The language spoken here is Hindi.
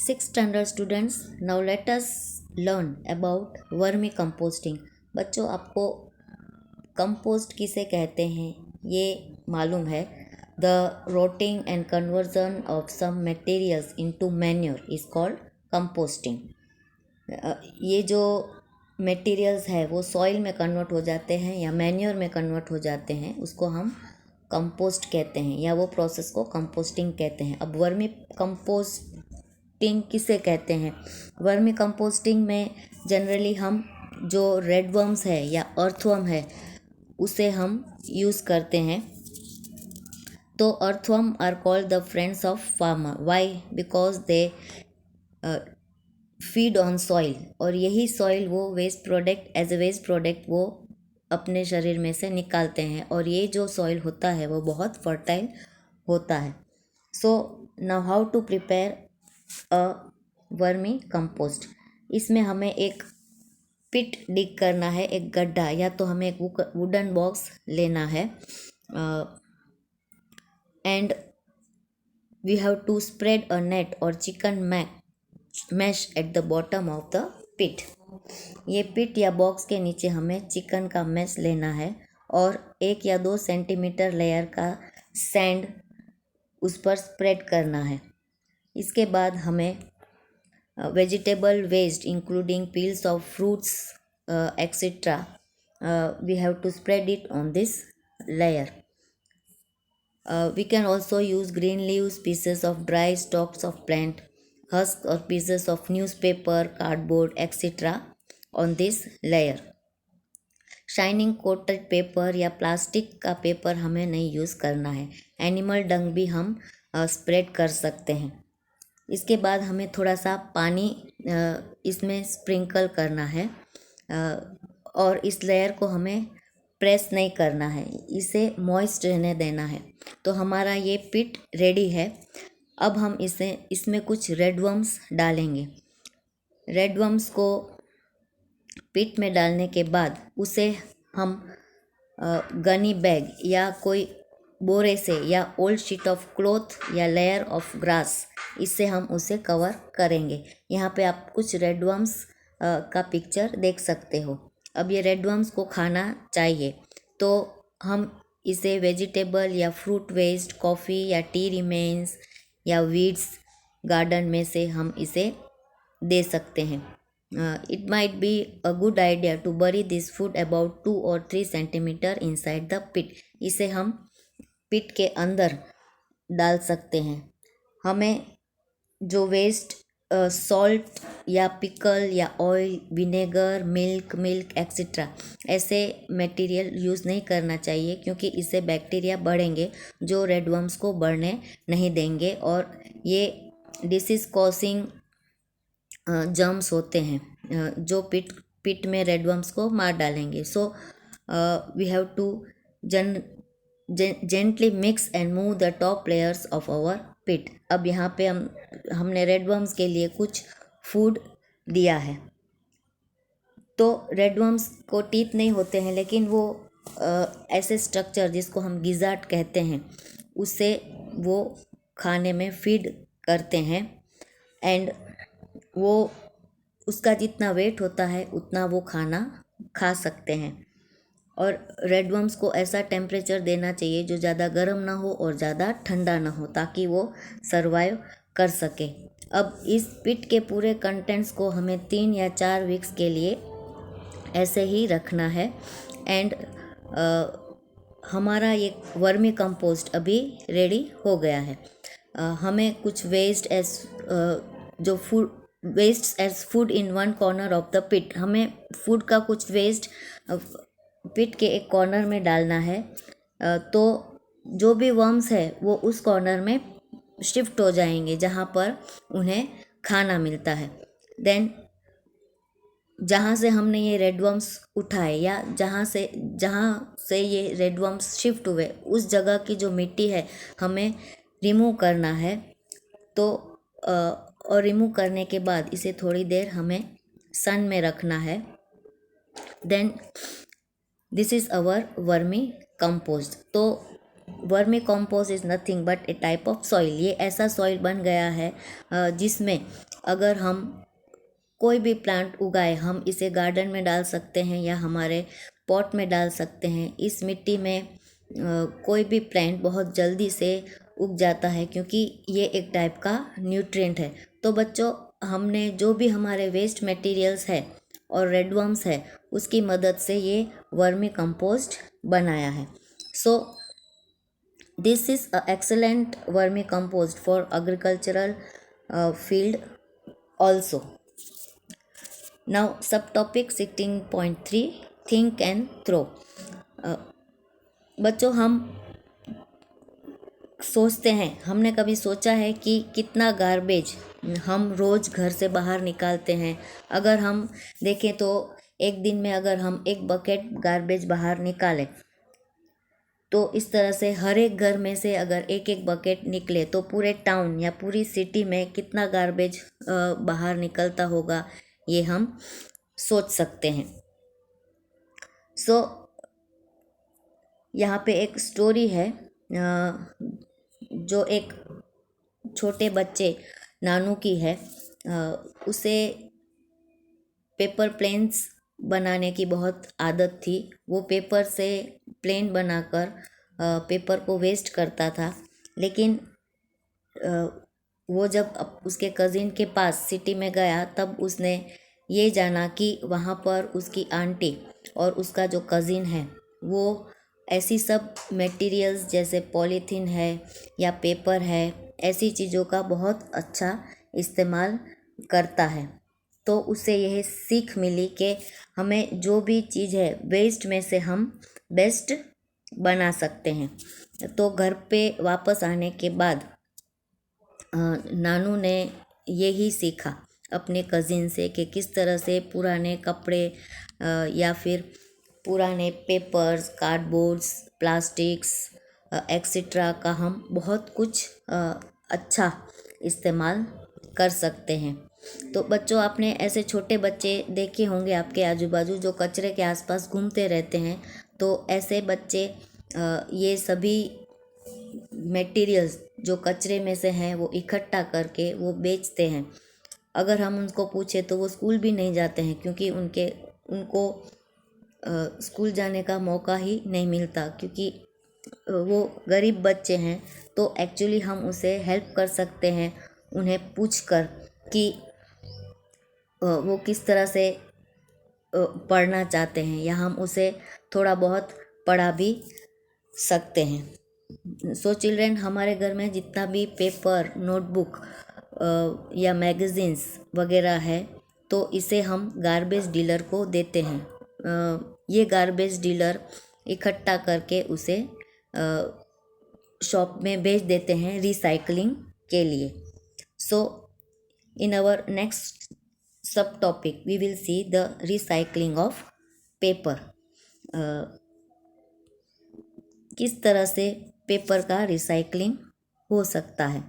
Sixth standard students, now let us learn about vermi composting. बच्चों, आपको कंपोस्ट किसे कहते हैं ये मालूम है। The rotting and conversion of some materials into manure is called composting. ये जो मटेरियल्स है वो सॉइल में कन्वर्ट हो जाते हैं या मैन्योर में कन्वर्ट हो जाते हैं, उसको हम कंपोस्ट कहते हैं या वो प्रोसेस को कंपोस्टिंग कहते हैं। अब वर्मी कंपोस्टिंग किसे कहते हैं? वर्मी कंपोस्टिंग में जनरली हम जो रेड वर्म्स है या अर्थवर्म है उसे हम यूज़ करते हैं। तो earthworm are called the friends of farmer. Why? Because they feed on soil, और यही सॉइल वो waste product as a waste product वो अपने शरीर में से निकालते हैं, और ये जो सॉइल होता है वो बहुत फर्टाइल होता है। So now how to prepare a vermicompost. इसमें हमें एक पिट डिग करना है, एक गड्ढा, या तो हमें एक वुडन बॉक्स लेना है and we have to spread a net और chicken mesh at the bottom of the pit. ये पिट या बॉक्स के नीचे हमें चिकन का मैश लेना है और 1 या 2 सेंटीमीटर लेयर का सैंड उस पर स्प्रेड करना है। इसके बाद हमें vegetable waste including peels of fruits etcetera we have to spread it on this layer. We can also use green leaves, pieces of dry stalks of plant, husks or pieces of newspaper, cardboard, etc. on this layer. Shining coated paper या प्लास्टिक का पेपर हमें नहीं यूज़ करना है। एनिमल डंग भी हम स्प्रेड कर सकते हैं। इसके बाद हमें थोड़ा सा पानी इसमें स्प्रिंकल करना है और इस लेयर को हमें प्रेस नहीं करना है, इसे मॉइस्ट रहने देना है। तो हमारा ये पिट रेडी है। अब हम इसमें कुछ रेड वर्म्स डालेंगे। रेड वर्म्स को पिट में डालने के बाद उसे हम गनी बैग या कोई बोरे से या ओल्ड शीट ऑफ क्लॉथ या लेयर ऑफ ग्रास, इससे हम उसे कवर करेंगे। यहाँ पे आप कुछ रेड वर्म्स का पिक्चर देख सकते हो। अब ये रेड वर्म्स को खाना चाहिए, तो हम इसे वेजिटेबल या फ्रूट वेस्ट, कॉफ़ी या टी रिमेन्स या वीड्स गार्डन में से हम इसे दे सकते हैं। It might be a good idea to bury this food about 2 और 3 सेंटीमीटर इनसाइड द पिट। इसे हम पिट के अंदर डाल सकते हैं। हमें जो वेस्ट सॉल्ट या पिकल या ऑयल, विनेगर, मिल्क एक्सेट्रा ऐसे मटेरियल यूज़ नहीं करना चाहिए, क्योंकि इससे बैक्टीरिया बढ़ेंगे जो रेड वर्म्स को बढ़ने नहीं देंगे और ये डिसीज कॉजिंग जर्म्स होते हैं जो पिट में रेड वर्म्स को मार डालेंगे। So we have to gently mix and move the top layers of our pit. अब यहाँ पे हमने रेड वर्म्स के लिए कुछ फूड दिया है। तो रेड वर्म्स को टीथ नहीं होते हैं, लेकिन वो ऐसे स्ट्रक्चर जिसको हम गिजार्ड कहते हैं उससे वो खाने में फीड करते हैं एंड वो उसका जितना वेट होता है उतना वो खाना खा सकते हैं। और रेड वर्म्स को ऐसा टेम्परेचर देना चाहिए जो ज़्यादा गर्म ना हो और ज़्यादा ठंडा ना हो, ताकि वो सरवाइव कर सके। अब इस पिट के पूरे कंटेंट्स को हमें 3 या 4 वीक्स के लिए ऐसे ही रखना है एंड हमारा ये वर्मी कंपोस्ट अभी रेडी हो गया है। हमें कुछ वेस्ट जो food waste as food in one corner of the pit, हमें फूड का कुछ वेस्ट पिट के एक कॉर्नर में डालना है। तो जो भी वर्म्स है वो उस कॉर्नर में शिफ्ट हो जाएंगे जहाँ पर उन्हें खाना मिलता है। देन जहाँ से हमने ये रेड वर्म्स उठाए या जहाँ से ये रेड वर्म्स शिफ्ट हुए उस जगह की जो मिट्टी है हमें रिमूव करना है। तो और रिमूव करने के बाद इसे थोड़ी देर हमें सन में रखना है। Then this is our vermi compost. तो vermi compost is nothing but a type of soil. ये ऐसा सॉइल बन गया है जिसमें अगर हम कोई भी प्लांट उगाए, हम इसे गार्डन में डाल सकते हैं या हमारे पॉट में डाल सकते हैं। इस मिट्टी में कोई भी प्लांट बहुत जल्दी से उग जाता है क्योंकि ये एक टाइप का न्यूट्रिएंट है। तो बच्चों, हमने जो भी हमारे वेस्ट मटेरियल्स है और रेडवर्म्स है उसकी मदद से ये वर्मी कंपोस्ट बनाया है। So this is a excellent vermi compost for agricultural field also. Now subtopic 16.3 think and throw. बच्चों, हम सोचते हैं, हमने कभी सोचा है कि कितना गार्बेज हम रोज़ घर से बाहर निकालते हैं। अगर हम देखें तो एक दिन में अगर हम 1 बकेट गार्बेज बाहर निकालें तो इस तरह से हर एक घर में से अगर 1-1 बकेट निकले तो पूरे टाउन या पूरी सिटी में कितना गार्बेज बाहर निकलता होगा, ये हम सोच सकते हैं। सो यहाँ पे एक स्टोरी है जो एक छोटे बच्चे नानू की है। उसे पेपर प्लेन्स बनाने की बहुत आदत थी। वो पेपर से प्लेन बनाकर पेपर को वेस्ट करता था। लेकिन वो जब उसके कज़िन के पास सिटी में गया तब उसने ये जाना कि वहाँ पर उसकी आंटी और उसका जो कज़िन है वो ऐसी सब मटेरियल्स जैसे पॉलीथीन है या पेपर है, ऐसी चीज़ों का बहुत अच्छा इस्तेमाल करता है। तो उससे यह सीख मिली कि हमें जो भी चीज़ है वेस्ट में से हम बेस्ट बना सकते हैं। तो घर पे वापस आने के बाद नानू ने यही सीखा अपने कज़िन से कि किस तरह से पुराने कपड़े या फिर पुराने पेपर्स, कार्डबोर्ड्स, प्लास्टिक्स एक्सेट्रा का हम बहुत कुछ अच्छा इस्तेमाल कर सकते हैं। तो बच्चों, आपने ऐसे छोटे बच्चे देखे होंगे आपके आजू बाजू जो कचरे के आसपास घूमते रहते हैं। तो ऐसे बच्चे ये सभी मटेरियल्स जो कचरे में से हैं वो इकट्ठा करके वो बेचते हैं। अगर हम उनको पूछे तो वो स्कूल भी नहीं जाते हैं क्योंकि उनको स्कूल जाने का मौका ही नहीं मिलता क्योंकि वो गरीब बच्चे हैं। तो एक्चुअली हम उसे हेल्प कर सकते हैं उन्हें पूछकर कि वो किस तरह से पढ़ना चाहते हैं या हम उसे थोड़ा बहुत पढ़ा भी सकते हैं। सो चिल्ड्रेन, हमारे घर में जितना भी पेपर, नोटबुक या मैगज़ीन्स वगैरह है तो इसे हम गार्बेज डीलर को देते हैं। ये गार्बेज डीलर इकट्ठा करके उसे शॉप में बेच देते हैं रिसाइकलिंग के लिए। सो in our next subtopic we will see the recycling of paper. किस तरह से पेपर का रिसाइकलिंग हो सकता है।